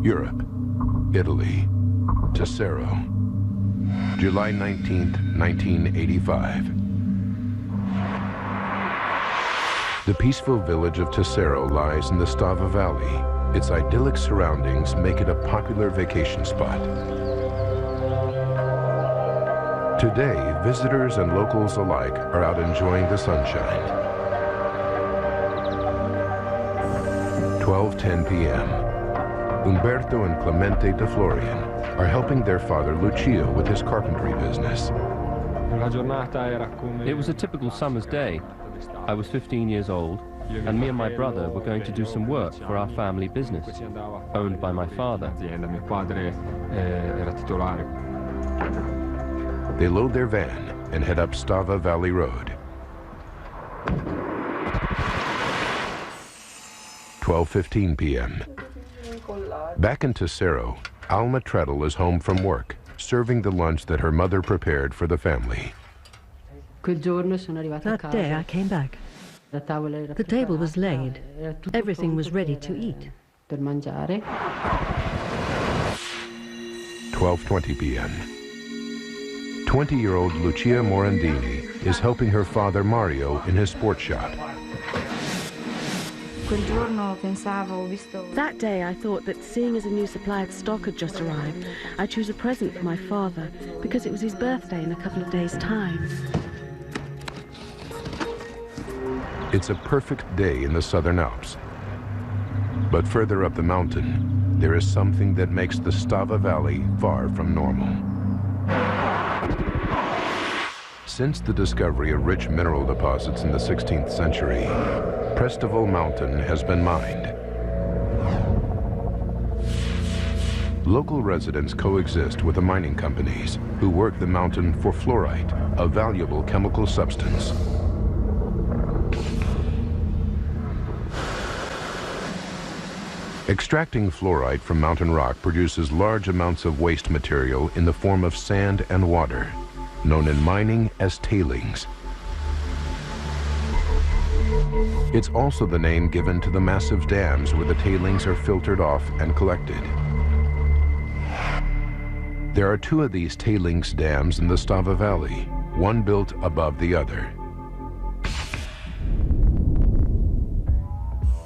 Europe, Italy, Tessero, July 19th, 1985. The peaceful village of Tessero lies in the Stava Valley. Its idyllic surroundings make it a popular vacation spot. Today, visitors and locals alike are out enjoying the sunshine. 12:10 p.m. Umberto and Clemente de Florian are helping their father Lucio with his carpentry business. It was a typical summer's day. I was 15 years old, and me and my brother were going to do some work for our family business, owned by my father. They load their van and head up Stava Valley Road. 12:15 p.m. Back in Tessero, Alma Treadle is home from work, serving the lunch that her mother prepared for the family. That day I came back. The table was laid. Everything was ready to eat. 12:20 p.m. 20-year-old Lucia Morandini is helping her father Mario in his sports shop. That day I thought that seeing as a new supply of stock had just arrived, I'd choose a present for my father because it was his birthday in a couple of days' time. It's a perfect day in the Southern Alps. But further up the mountain, there is something that makes the Stava Valley far from normal. Since the discovery of rich mineral deposits in the 16th century, Prestival Mountain has been mined. Local residents coexist with the mining companies who work the mountain for fluorite, a valuable chemical substance. Extracting fluorite from mountain rock produces large amounts of waste material in the form of sand and water, known in mining as tailings. It's also the name given to the massive dams where the tailings are filtered off and collected. There are two of these tailings dams in the Stava Valley, one built above the other.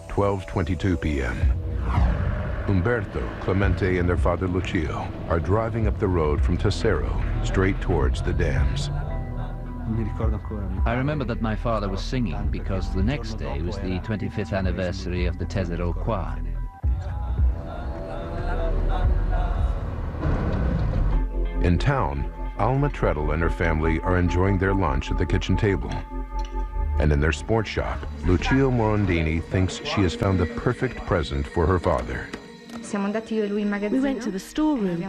12:22 p.m. Umberto, Clemente, and their father Lucio are driving up the road from Tessero straight towards the dams. I remember that my father was singing because the next day was the 25th anniversary of the Tessero Choir. In town, Alma Treadle and her family are enjoying their lunch at the kitchen table. And in their sports shop, Lucio Morandini thinks she has found the perfect present for her father. We went to the storeroom.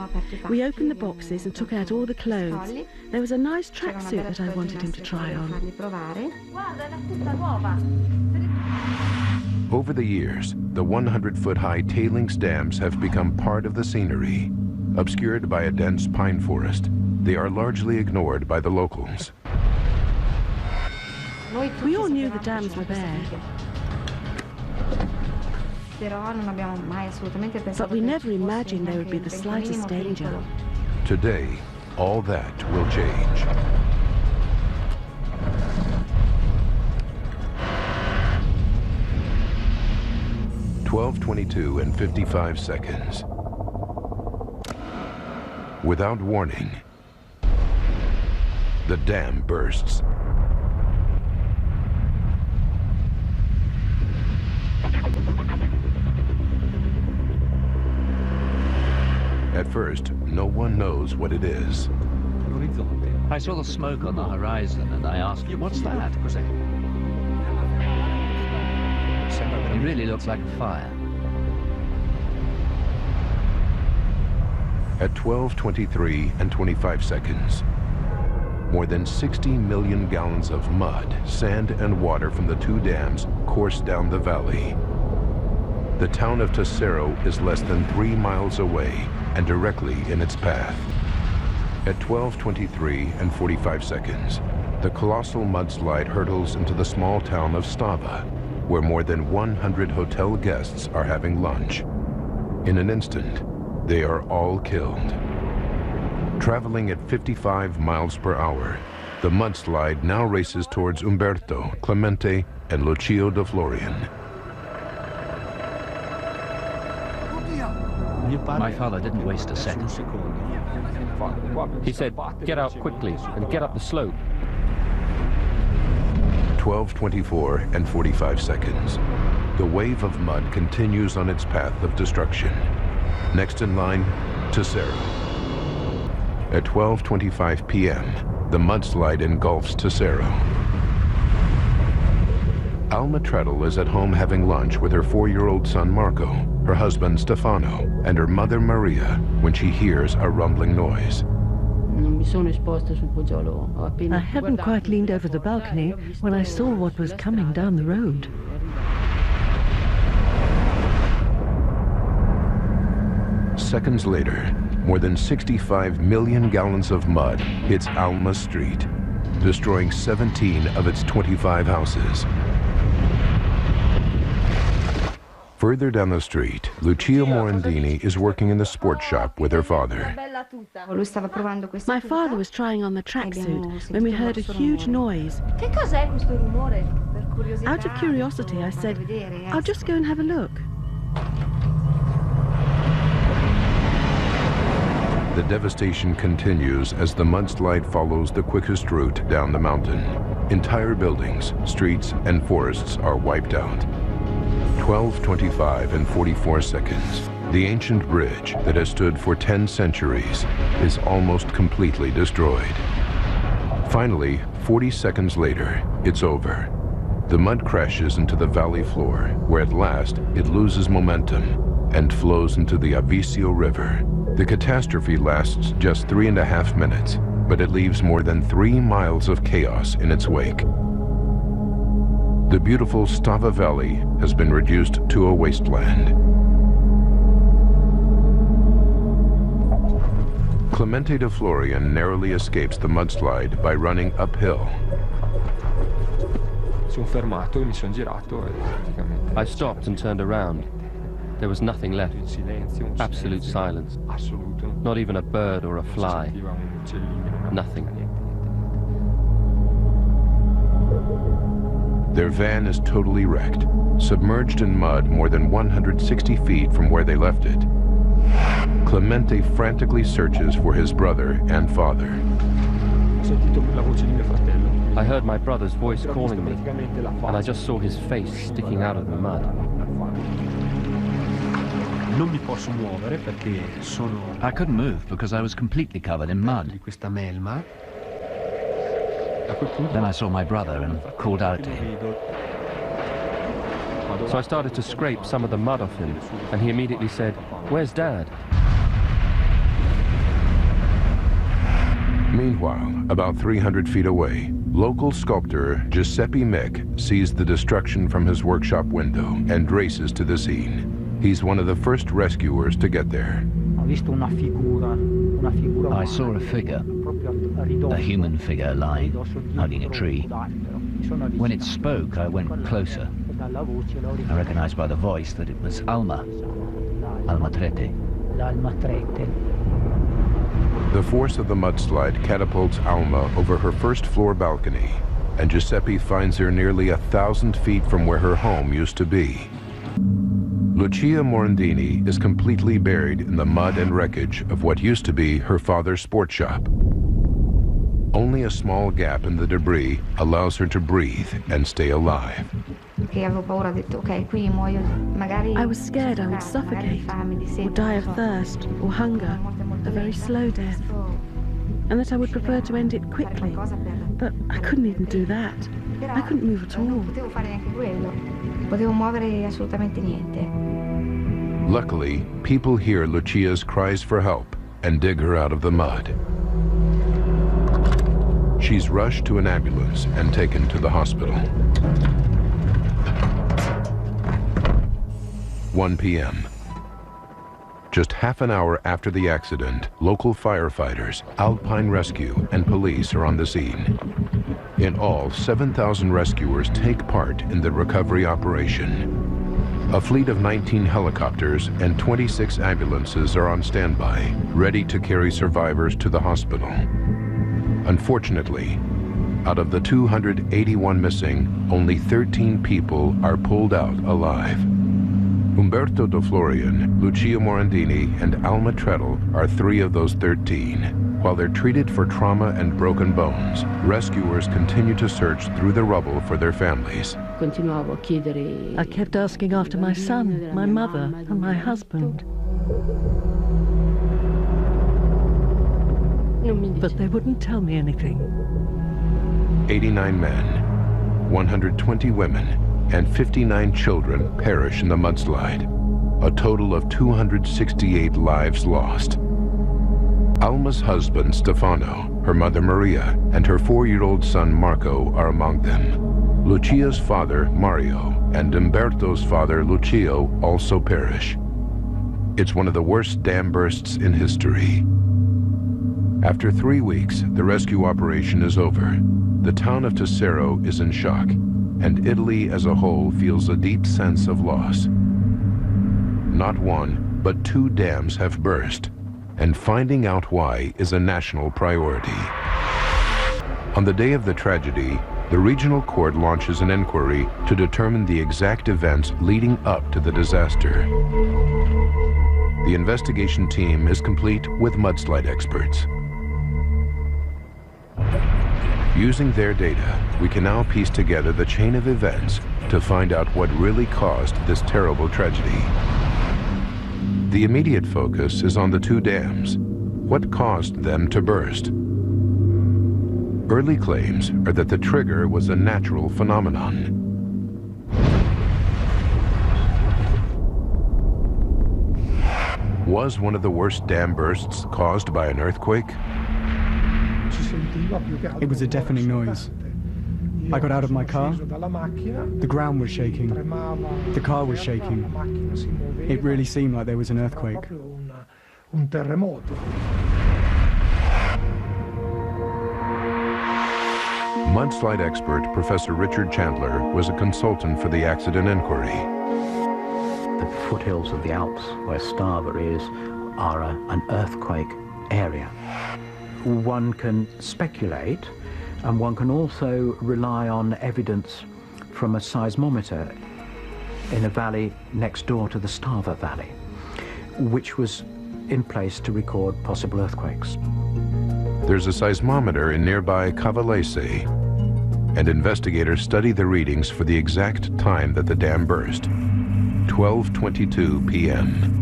We opened the boxes and took out all the clothes. There was a nice tracksuit that I wanted him to try on. Over the years, the 100-foot-high tailings dams have become part of the scenery. Obscured by a dense pine forest, they are largely ignored by the locals. We all knew the dams were there, but we never imagined there would be the slightest danger. Today, all that will change. (12:22 and 55 seconds). Without warning, the dam bursts. At first, no one knows what it is. I saw the smoke on the horizon and I asked, "What's that?" It really looks like a fire. At 12:23 and 25 seconds, more than 60 million gallons of mud, sand, and water from the two dams course down the valley. The town of Tessero is less than 3 miles away and directly in its path. At 12:23 and 45 seconds, the colossal mudslide hurtles into the small town of Stava, where more than 100 hotel guests are having lunch. In an instant, they are all killed. Traveling at 55 miles per hour, the mudslide now races towards Umberto, Clemente, and Lucio de Florian. My father didn't waste a second. He said, "Get out quickly and get up the slope." 12:24 and 45 seconds. The wave of mud continues on its path of destruction. Next in line, Tesoro. At 12:25 p.m., the mudslide engulfs Tesoro. Alma Treadle is at home having lunch with her 4-year-old son Marco, her husband Stefano, and her mother Maria when she hears a rumbling noise. I hadn't quite leaned over the balcony when I saw what was coming down the road. Seconds later, more than 65 million gallons of mud hits Alma Street, destroying 17 of its 25 houses. Further down the street, Lucia Morandini is working in the sports shop with her father. My father was trying on the tracksuit when we heard a huge noise. Out of curiosity, I said, "I'll just go and have a look." The devastation continues as the mudslide follows the quickest route down the mountain. Entire buildings, streets, and forests are wiped out. 12:25 and 44 seconds. The ancient bridge that has stood for 10 centuries is almost completely destroyed. Finally, 40 seconds later, it's over. The mud crashes into the valley floor, where at last it loses momentum and flows into the Avisio River. The catastrophe lasts just 3.5 minutes, but it leaves more than 3 miles of chaos in its wake. The beautiful Stava Valley has been reduced to a wasteland. Clemente de Florian narrowly escapes the mudslide by running uphill. I stopped and turned around. There was nothing left. Absolute silence. Not even a bird or a fly. Nothing. Their van is totally wrecked, submerged in mud more than 160 feet from where they left it. Clemente frantically searches for his brother and father. I heard my brother's voice calling me, and I just saw his face sticking out of the mud. I couldn't move because I was completely covered in mud. Then I saw my brother and called out to him. So I started to scrape some of the mud off him, and he immediately said, "Where's Dad?" Meanwhile, about 300 feet away, local sculptor Giuseppe Mick sees the destruction from his workshop window and races to the scene. He's one of the first rescuers to get there. I saw a figure, a human figure lying, hugging a tree. When it spoke, I went closer. I recognized by the voice that it was Alma Trete. The force of the mudslide catapults Alma over her first-floor balcony, and Giuseppe finds her nearly 1,000 feet from where her home used to be. Lucia Morandini is completely buried in the mud and wreckage of what used to be her father's sports shop. Only a small gap in the debris allows her to breathe and stay alive. I was scared I would suffocate, or die of thirst, or hunger, a very slow death, and that I would prefer to end it quickly, but I couldn't even do that. I couldn't move at all. Luckily, people hear Lucia's cries for help and dig her out of the mud. She's rushed to an ambulance and taken to the hospital. 1 p.m. Just half an hour after the accident, local firefighters, Alpine Rescue, and police are on the scene. In all, 7,000 rescuers take part in the recovery operation. A fleet of 19 helicopters and 26 ambulances are on standby, ready to carry survivors to the hospital. Unfortunately, out of the 281 missing, only 13 people are pulled out alive. Umberto De Florian, Lucia Morandini, and Alma Treadle are 3 of those 13. While they're treated for trauma and broken bones, rescuers continue to search through the rubble for their families. I kept asking after my son, my mother, and my husband. But they wouldn't tell me anything. 89 men, 120 women, and 59 children perish in the mudslide. A total of 268 lives lost. Alma's husband, Stefano, her mother, Maria, and her 4-year-old son, Marco, are among them. Lucia's father, Mario, and Umberto's father, Lucio, also perish. It's one of the worst dam bursts in history. After 3 weeks, the rescue operation is over. The town of Tesero is in shock, and Italy as a whole feels a deep sense of loss. Not 1, but 2 dams have burst, and finding out why is a national priority. On the day of the tragedy, the regional court launches an inquiry to determine the exact events leading up to the disaster. The investigation team is complete with mudslide experts. Using their data, we can now piece together the chain of events to find out what really caused this terrible tragedy. The immediate focus is on the 2 dams. What caused them to burst? Early claims are that the trigger was a natural phenomenon. Was one of the worst dam bursts caused by an earthquake? It was a deafening noise. I got out of my car. The ground was shaking. The car was shaking. It really seemed like there was an earthquake. Mudslide expert Professor Richard Chandler was a consultant for the accident inquiry. The foothills of the Alps, where Stava is, are an earthquake area. One can speculate, and one can also rely on evidence from a seismometer in a valley next door to the Stava Valley, which was in place to record possible earthquakes. There's a seismometer in nearby Cavallese, and investigators study the readings for the exact time that the dam burst, 12:22 p.m.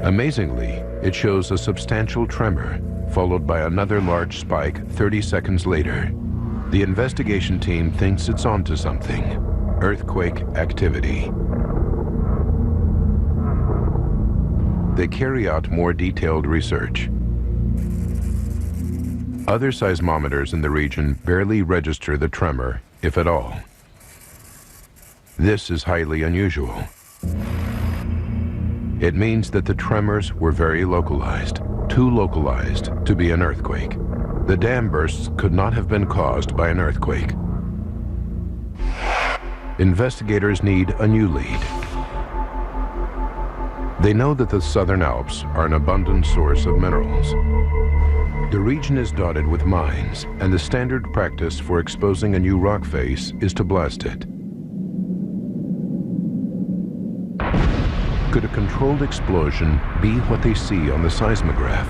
Amazingly, it shows a substantial tremor, followed by another large spike 30 seconds later. The investigation team thinks it's onto something: earthquake activity. They carry out more detailed research. Other seismometers in the region barely register the tremor, if at all. This is highly unusual. It means that the tremors were very localized, too localized to be an earthquake. The dam bursts could not have been caused by an earthquake. Investigators need a new lead. They know that the Southern Alps are an abundant source of minerals. The region is dotted with mines, and the standard practice for exposing a new rock face is to blast it. Could a controlled explosion be what they see on the seismograph?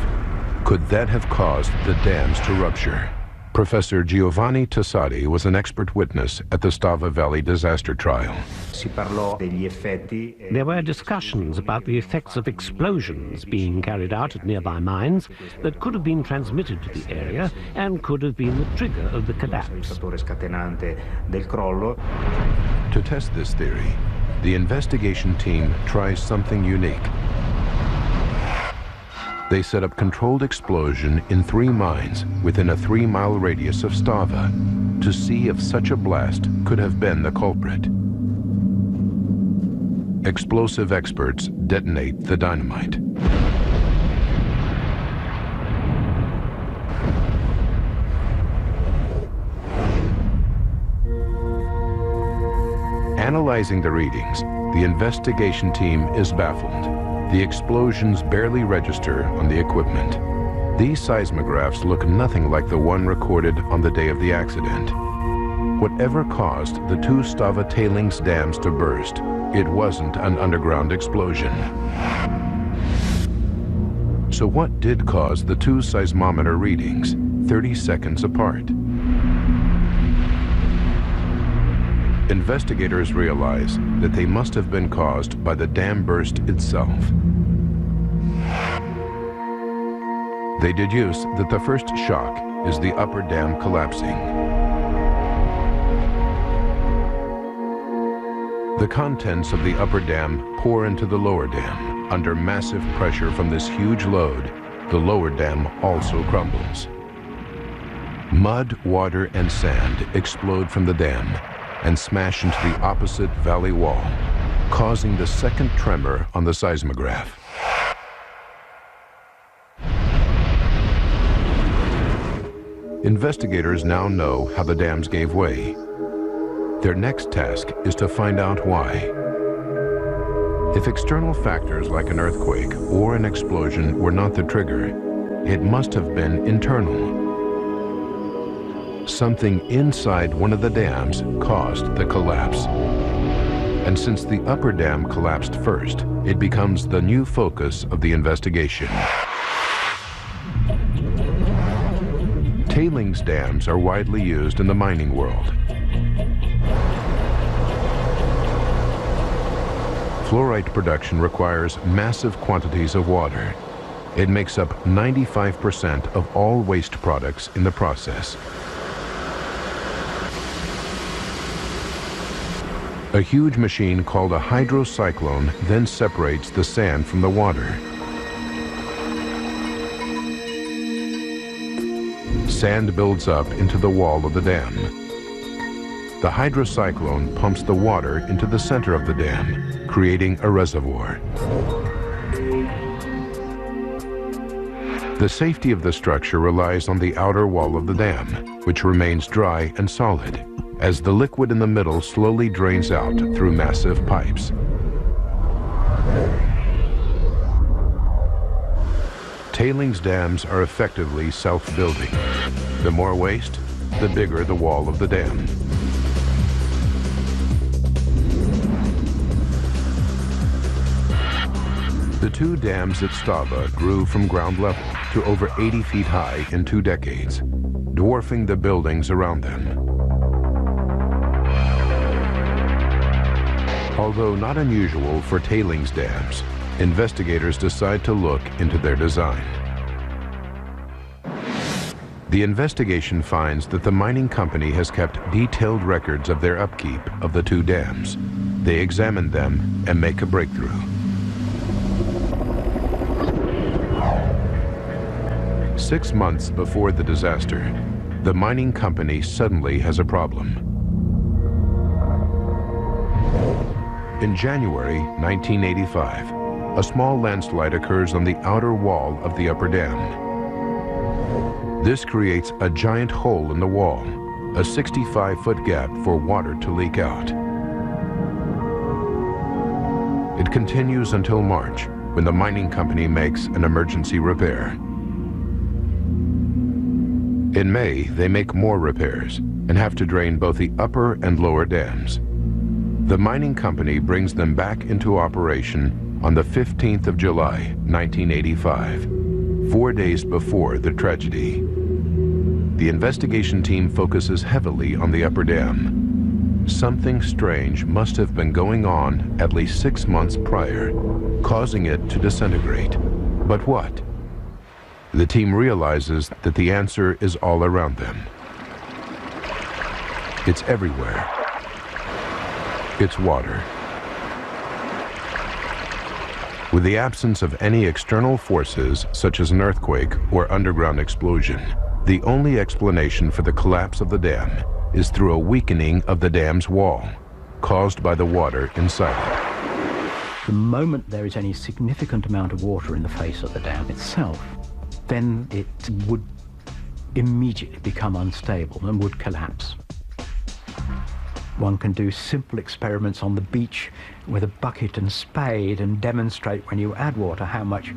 Could that have caused the dams to rupture? Professor Giovanni Tassati was an expert witness at the Stava Valley disaster trial. There were discussions about the effects of explosions being carried out at nearby mines that could have been transmitted to the area and could have been the trigger of the collapse. To test this theory, the investigation team tries something unique. They set up controlled explosion in 3 mines within a 3-mile radius of Stava to see if such a blast could have been the culprit. Explosive experts detonate the dynamite. Analyzing the readings, the investigation team is baffled. The explosions barely register on the equipment. These seismographs look nothing like the one recorded on the day of the accident. Whatever caused the two Stava tailings dams to burst, it wasn't an underground explosion. So what did cause the two seismometer readings 30 seconds apart? Investigators realize that they must have been caused by the dam burst itself. They deduce that the first shock is the upper dam collapsing. The contents of the upper dam pour into the lower dam. Under massive pressure from this huge load, the lower dam also crumbles. Mud, water, and sand explode from the dam and smash into the opposite valley wall, causing the second tremor on the seismograph. Investigators now know how the dams gave way. Their next task is to find out why. If external factors like an earthquake or an explosion were not the trigger, it must have been internal. Something inside one of the dams caused the collapse. And since the upper dam collapsed first, it becomes the new focus of the investigation. Tailings dams are widely used in the mining world. Fluorite production requires massive quantities of water. It makes up 95% of all waste products in the process. A huge machine called a hydrocyclone then separates the sand from the water. Sand builds up into the wall of the dam. The hydrocyclone pumps the water into the center of the dam, creating a reservoir. The safety of the structure relies on the outer wall of the dam, which remains dry and solid, as the liquid in the middle slowly drains out through massive pipes. Tailings dams are effectively self-building. The more waste, the bigger the wall of the dam. The two dams at Stava grew from ground level to over 80 feet high in 2 decades, dwarfing the buildings around them. Although not unusual for tailings dams, investigators decide to look into their design. The investigation finds that the mining company has kept detailed records of their upkeep of the two dams. They examine them and make a breakthrough. Six months before the disaster, the mining company suddenly has a problem. In January 1985, a small landslide occurs on the outer wall of the upper dam. This creates a giant hole in the wall, a 65-foot gap for water to leak out. It continues until March, when the mining company makes an emergency repair. In May, they make more repairs and have to drain both the upper and lower dams. The mining company brings them back into operation on the 15th of July, 1985, 4 days before the tragedy. The investigation team focuses heavily on the upper dam. Something strange must have been going on at least 6 months prior, causing it to disintegrate. But what? The team realizes that the answer is all around them. It's everywhere. It's water. With the absence of any external forces, such as an earthquake or underground explosion, the only explanation for the collapse of the dam is through a weakening of the dam's wall, caused by the water inside it. The moment there is any significant amount of water in the face of the dam itself, then it would immediately become unstable and would collapse. One can do simple experiments on the beach with a bucket and spade and demonstrate when you add water how much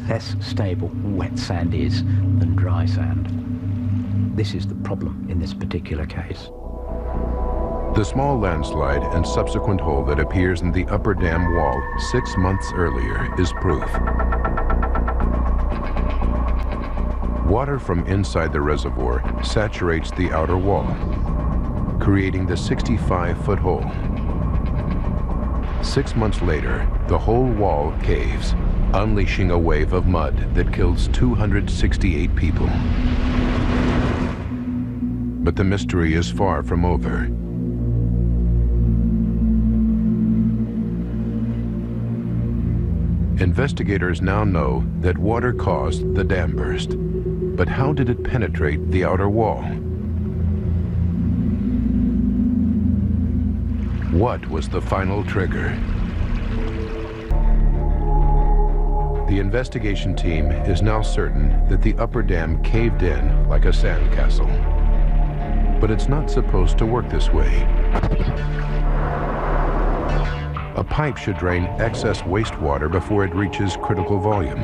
less stable wet sand is than dry sand. This is the problem in this particular case. The small landslide and subsequent hole that appears in the upper dam wall 6 months earlier is proof. Water from inside the reservoir saturates the outer wall, creating the 65-foot hole. 6 months later, the whole wall caves, unleashing a wave of mud that kills 268 people. But the mystery is far from over. Investigators now know that water caused the dam burst. But how did it penetrate the outer wall? What was the final trigger? The investigation team is now certain that the upper dam caved in like a sandcastle. But it's not supposed to work this way. A pipe should drain excess wastewater before it reaches critical volume.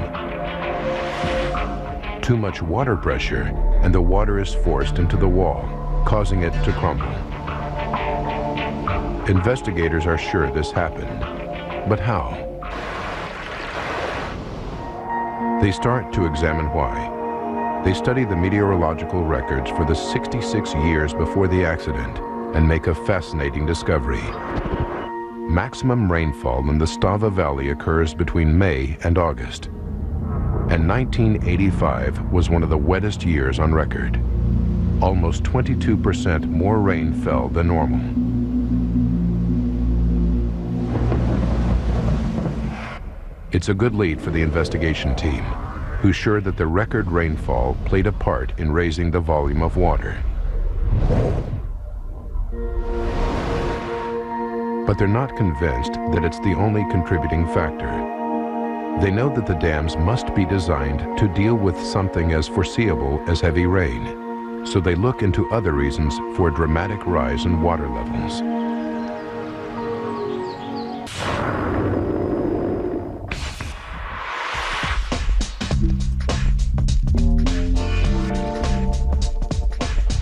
Too much water pressure, and the water is forced into the wall, causing it to crumble. Investigators are sure this happened, but how? They start to examine why. They study the meteorological records for the 66 years before the accident and make a fascinating discovery. Maximum rainfall in the Stava Valley occurs between May and August. And 1985 was one of the wettest years on record. Almost 22% more rain fell than normal. It's a good lead for the investigation team, who's sure that the record rainfall played a part in raising the volume of water. But they're not convinced that it's the only contributing factor. They know that the dams must be designed to deal with something as foreseeable as heavy rain, so they look into other reasons for a dramatic rise in water levels.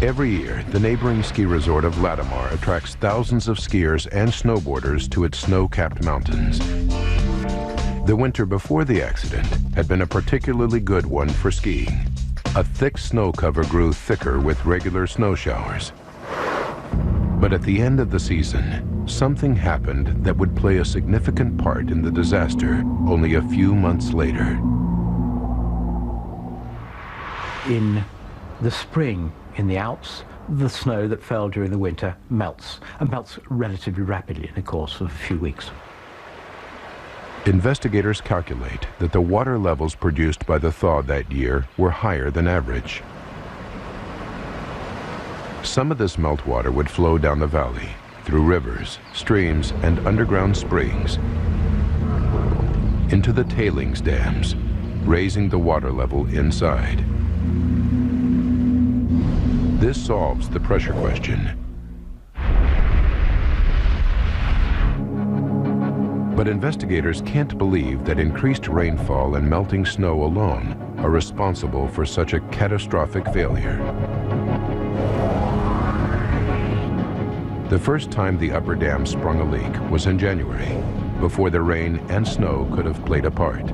Every year, the neighboring ski resort of Latimar attracts thousands of skiers and snowboarders to its snow-capped mountains. The winter before the accident had been a particularly good one for skiing. A thick snow cover grew thicker with regular snow showers. But at the end of the season, something happened that would play a significant part in the disaster only a few months later. In the spring, in the Alps, the snow that fell during the winter melts, and melts relatively rapidly in the course of a few weeks. Investigators calculate that the water levels produced by the thaw that year were higher than average. Some of this meltwater would flow down the valley, through rivers, streams, and underground springs, into the tailings dams, raising the water level inside. This solves the pressure question. But investigators can't believe that increased rainfall and melting snow alone are responsible for such a catastrophic failure. The first time the upper dam sprung a leak was in January, before the rain and snow could have played a part.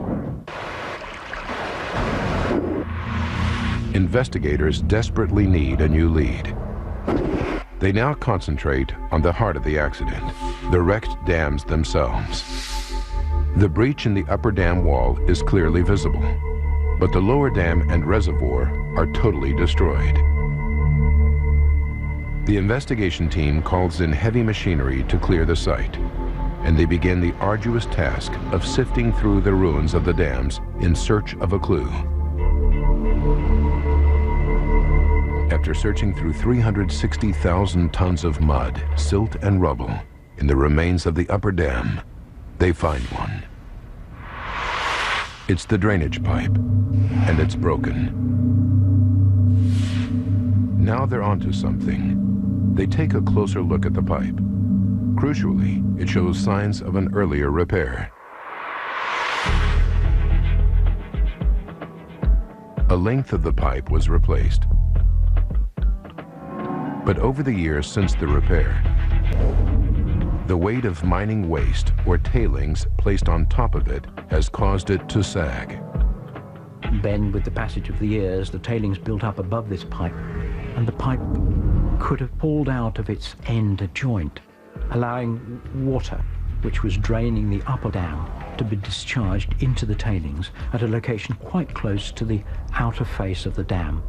Investigators desperately need a new lead. They now concentrate on the heart of the accident, the wrecked dams themselves. The breach in the upper dam wall is clearly visible, but the lower dam and reservoir are totally destroyed. The investigation team calls in heavy machinery to clear the site, and they begin the arduous task of sifting through the ruins of the dams in search of a clue. After searching through 360,000 tons of mud, silt, and rubble in the remains of the upper dam, they find one. It's the drainage pipe, and it's broken. Now they're onto something. They take a closer look at the pipe. Crucially, it shows signs of an earlier repair. A length of the pipe was replaced. But over the years since the repair, the weight of mining waste or tailings placed on top of it has caused it to sag. Then, with the passage of the years, the tailings built up above this pipe, and the pipe could have pulled out of its end joint, allowing water, which was draining the upper dam, to be discharged into the tailings at a location quite close to the outer face of the dam.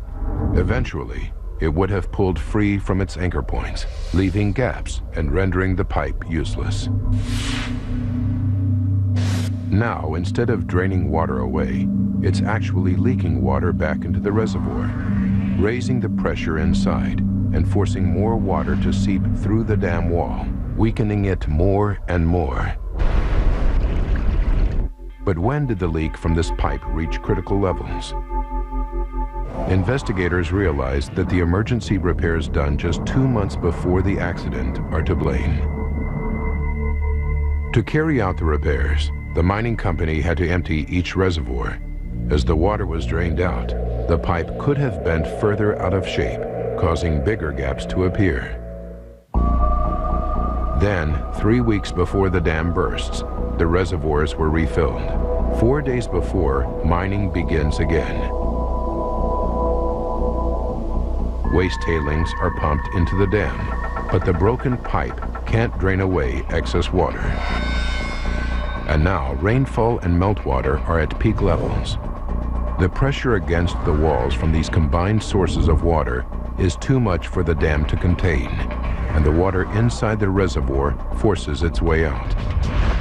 Eventually, it would have pulled free from its anchor points, leaving gaps and rendering the pipe useless. Now, instead of draining water away, it's actually leaking water back into the reservoir, raising the pressure inside and forcing more water to seep through the dam wall, weakening it more and more. But when did the leak from this pipe reach critical levels? Investigators realized that the emergency repairs done just 2 months before the accident are to blame. To carry out the repairs, the mining company had to empty each reservoir. As the water was drained out, the pipe could have bent further out of shape, causing bigger gaps to appear. Then, 3 weeks before the dam bursts, the reservoirs were refilled. 4 days before, mining begins again. Waste tailings are pumped into the dam, but the broken pipe can't drain away excess water. And now rainfall and meltwater are at peak levels. The pressure against the walls from these combined sources of water is too much for the dam to contain, and the water inside the reservoir forces its way out.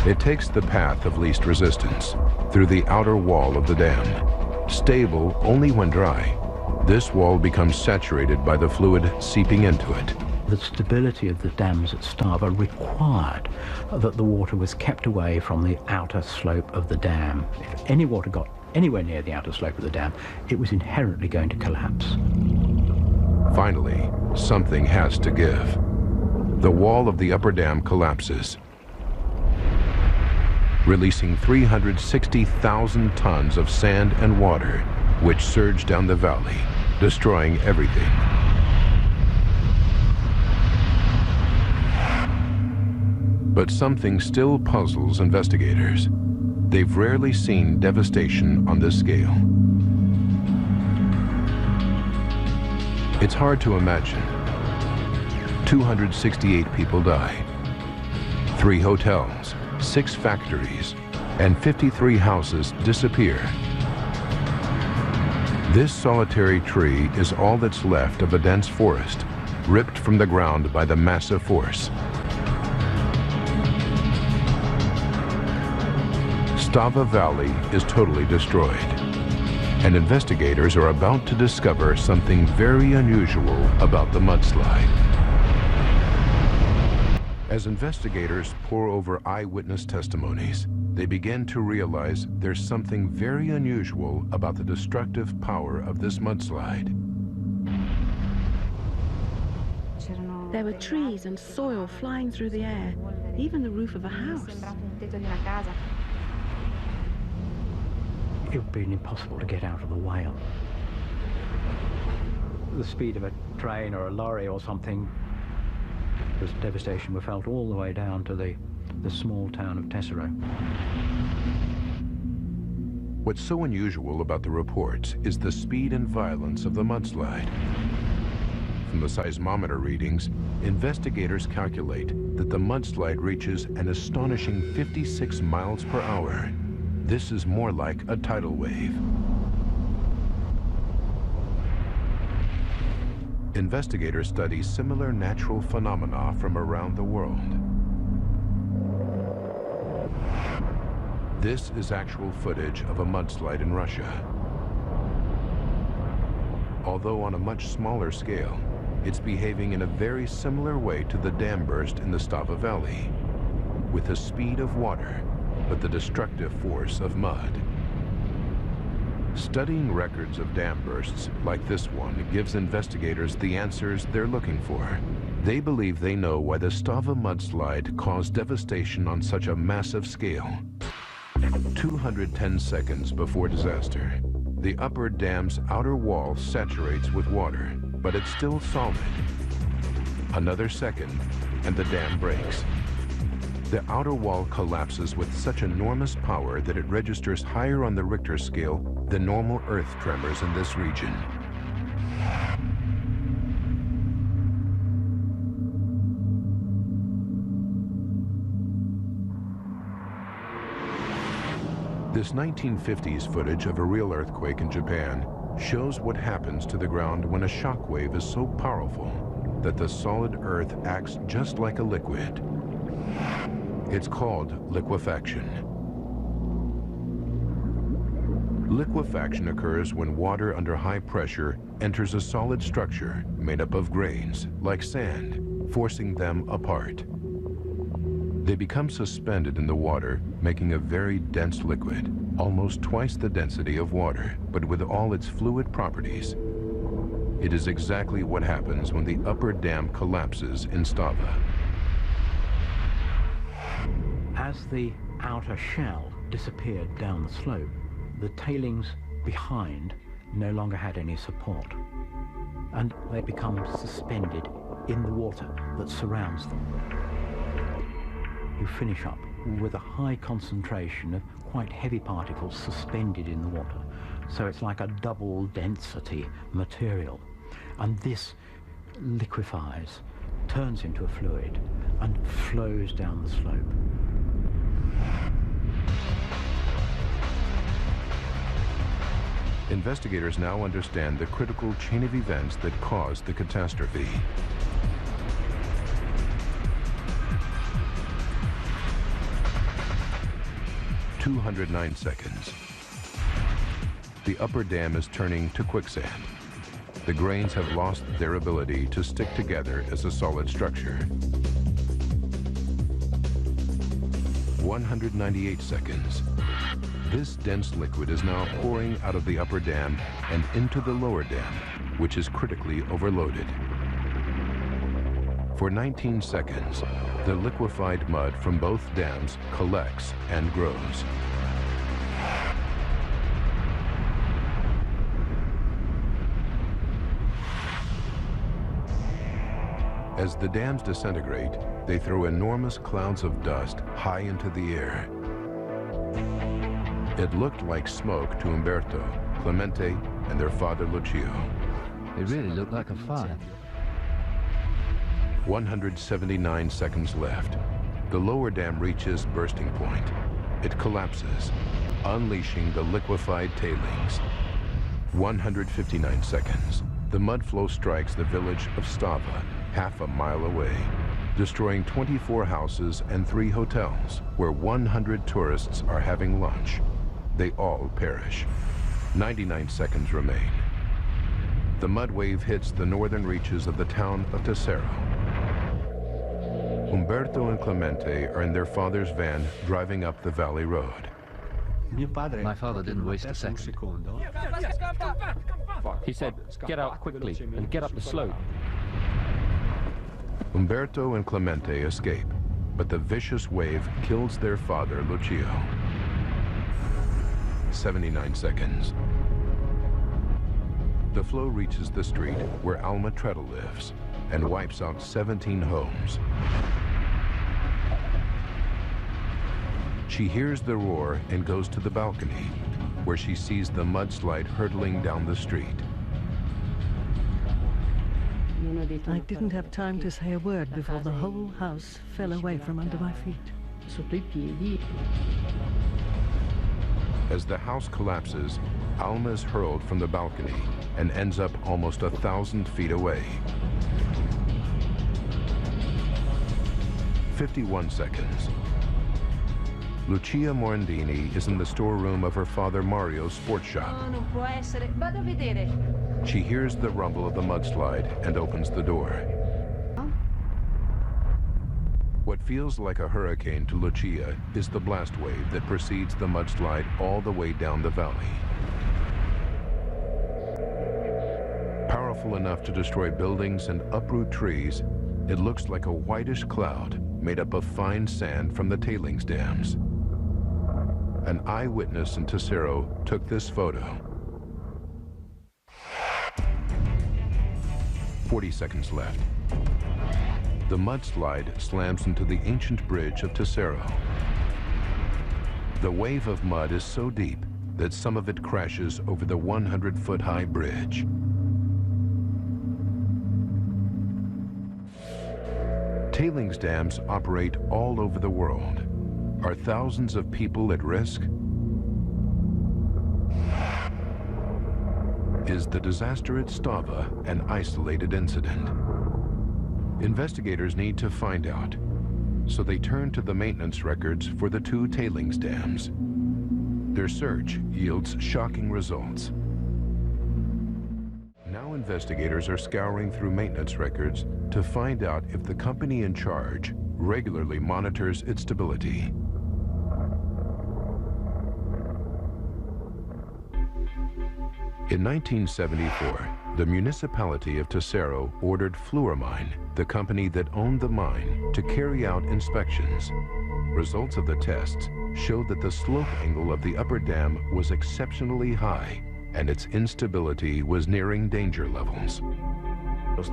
It takes the path of least resistance, through the outer wall of the dam. Stable only when dry, this wall becomes saturated by the fluid seeping into it. The stability of the dams at Stava required that the water was kept away from the outer slope of the dam. If any water got anywhere near the outer slope of the dam, it was inherently going to collapse. Finally, something has to give. The wall of the upper dam collapses, releasing 360,000 tons of sand and water, which surge down the valley, destroying everything. But something still puzzles investigators. They've rarely seen devastation on this scale. It's hard to imagine. 268 people die. 3 hotels, 6 factories, and 53 houses disappear. This solitary tree is all that's left of a dense forest, ripped from the ground by the massive force. Stava Valley is totally destroyed, and investigators are about to discover something very unusual about the mudslide. As investigators pore over eyewitness testimonies, they begin to realize there's something very unusual about the destructive power of this mudslide. There were trees and soil flying through the air, even the roof of a house. It would have been impossible to get out of the whale. The speed of a train or a lorry or something, the devastation were felt all the way down to the small town of Tessero. What's so unusual about the reports is the speed and violence of the mudslide. From the seismometer readings, investigators calculate that the mudslide reaches an astonishing 56 miles per hour. This is more like a tidal wave. Investigators study similar natural phenomena from around the world. This is actual footage of a mudslide in Russia. Although on a much smaller scale, it's behaving in a very similar way to the dam burst in the Stava Valley, with the speed of water, but the destructive force of mud. Studying records of dam bursts like this one gives investigators the answers they're looking for. They believe they know why the Stava mudslide caused devastation on such a massive scale. 210 seconds before disaster, the upper dam's outer wall saturates with water, but it's still solid. Another second, and the dam breaks. The outer wall collapses with such enormous power that it registers higher on the Richter scale than normal earth tremors in this region. This 1950s footage of a real earthquake in Japan shows what happens to the ground when a shock wave is so powerful that the solid earth acts just like a liquid. It's called liquefaction. Liquefaction occurs when water under high pressure enters a solid structure made up of grains, like sand, forcing them apart. They become suspended in the water, making a very dense liquid, almost twice the density of water, but with all its fluid properties. It is exactly what happens when the upper dam collapses in Stava. As the outer shell disappeared down the slope, the tailings behind no longer had any support, and they become suspended in the water that surrounds them. You finish up with a high concentration of quite heavy particles suspended in the water. So it's like a double density material. And this liquefies, turns into a fluid, and flows down the slope. Investigators now understand the critical chain of events that caused the catastrophe. "209 seconds. The upper dam is turning to quicksand. The grains have lost their ability to stick together as a solid structure. 198 seconds. This dense liquid is now pouring out of the upper dam and into the lower dam, which is critically overloaded. For 19 seconds, the liquefied mud from both dams collects and grows. As the dams disintegrate, they throw enormous clouds of dust high into the air. It looked like smoke to Umberto, Clemente, and their father Lucio. It really looked like a fire. 179 seconds left. The lower dam reaches bursting point. It collapses, unleashing the liquefied tailings. 159 seconds. The mud flow strikes the village of Stava, half a mile away, destroying 24 houses and 3 hotels, where 100 tourists are having lunch. They all perish. 99 seconds remain. The mud wave hits the northern reaches of the town of Tesoro. Umberto and Clemente are in their father's van driving up the valley road. My father didn't waste a second. He said, "Get out quickly and get up the slope." Umberto and Clemente escape, but the vicious wave kills their father, Lucio. 79 seconds. The flow reaches the street where Alma Treadle lives and wipes out 17 homes. She hears the roar and goes to the balcony, where she sees the mudslide hurtling down the street. I didn't have time to say a word before the whole house fell away from under my feet. As the house collapses, Alma is hurled from the balcony and ends up almost 1,000 feet away. 51 seconds. Lucia Morandini is in the storeroom of her father Mario's sports shop. She hears the rumble of the mudslide and opens the door. What feels like a hurricane to Lucia is the blast wave that precedes the mudslide all the way down the valley. Powerful enough to destroy buildings and uproot trees, It looks like a whitish cloud made up of fine sand from the tailings dams. An eyewitness in Tesoro took this photo. 40 seconds left. The mudslide slams into the ancient bridge of Tesoro. The wave of mud is so deep that some of it crashes over the 100-foot-high bridge. Tailings dams operate all over the world. Are thousands of people at risk? Is the disaster at Stava an isolated incident? Investigators need to find out, so they turn to the maintenance records for the two tailings dams. Their search yields shocking results. Now investigators are scouring through maintenance records to find out if the company in charge regularly monitors its stability. In 1974, the municipality of Tesoro ordered Fluormine, the company that owned the mine, to carry out inspections. Results of the tests showed that the slope angle of the upper dam was exceptionally high, and its instability was nearing danger levels. The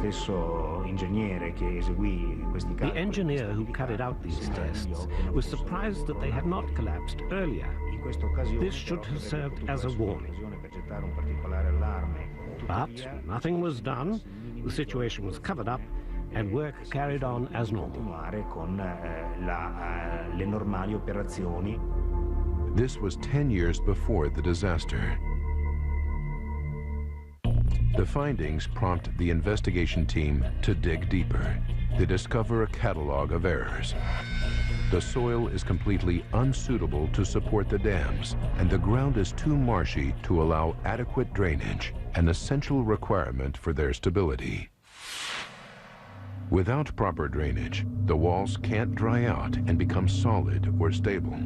engineer who carried out these tests was surprised that they had not collapsed earlier. This should have served as a warning. But nothing was done, the situation was covered up, and work carried on as normal. This was 10 years before the disaster. The findings prompt the investigation team to dig deeper. They discover a catalog of errors. The soil is completely unsuitable to support the dams, and the ground is too marshy to allow adequate drainage, an essential requirement for their stability. Without proper drainage, the walls can't dry out and become solid or stable.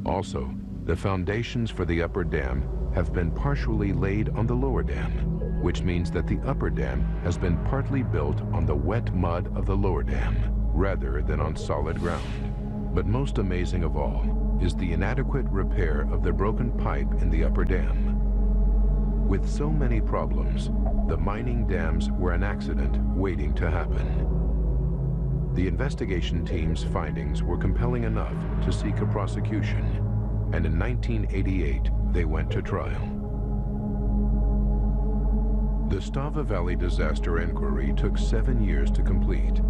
Also, the foundations for the upper dam have been partially laid on the lower dam, which means that the upper dam has been partly built on the wet mud of the lower dam, rather than on solid ground. But most amazing of all is the inadequate repair of the broken pipe in the upper dam. With so many problems, the mining dams were an accident waiting to happen. The investigation team's findings were compelling enough to seek a prosecution, and in 1988, they went to trial. The Stava Valley disaster inquiry took 7 years to complete.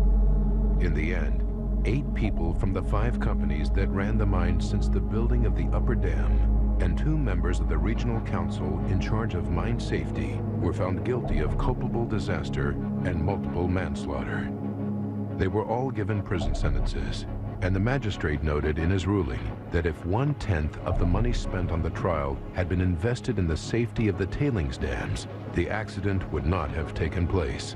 In the end, 8 people from the 5 companies that ran the mine since the building of the upper dam and 2 members of the regional council in charge of mine safety were found guilty of culpable disaster and multiple manslaughter. They were all given prison sentences, and the magistrate noted in his ruling that if 1/10 of the money spent on the trial had been invested in the safety of the tailings dams, the accident would not have taken place.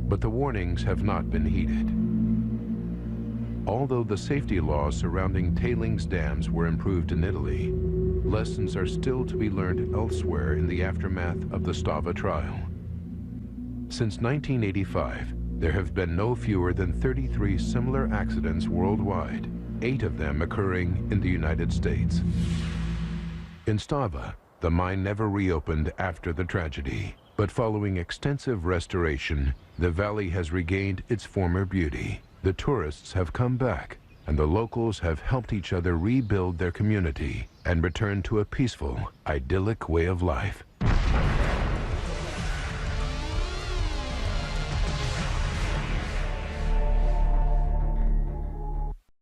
But the warnings have not been heeded. Although the safety laws surrounding tailings dams were improved in Italy, lessons are still to be learned elsewhere in the aftermath of the Stava trial. Since 1985, there have been no fewer than 33 similar accidents worldwide, 8 of them occurring in the United States. In Stava, the mine never reopened after the tragedy, but following extensive restoration, the valley has regained its former beauty. The tourists have come back, and the locals have helped each other rebuild their community and return to a peaceful, idyllic way of life.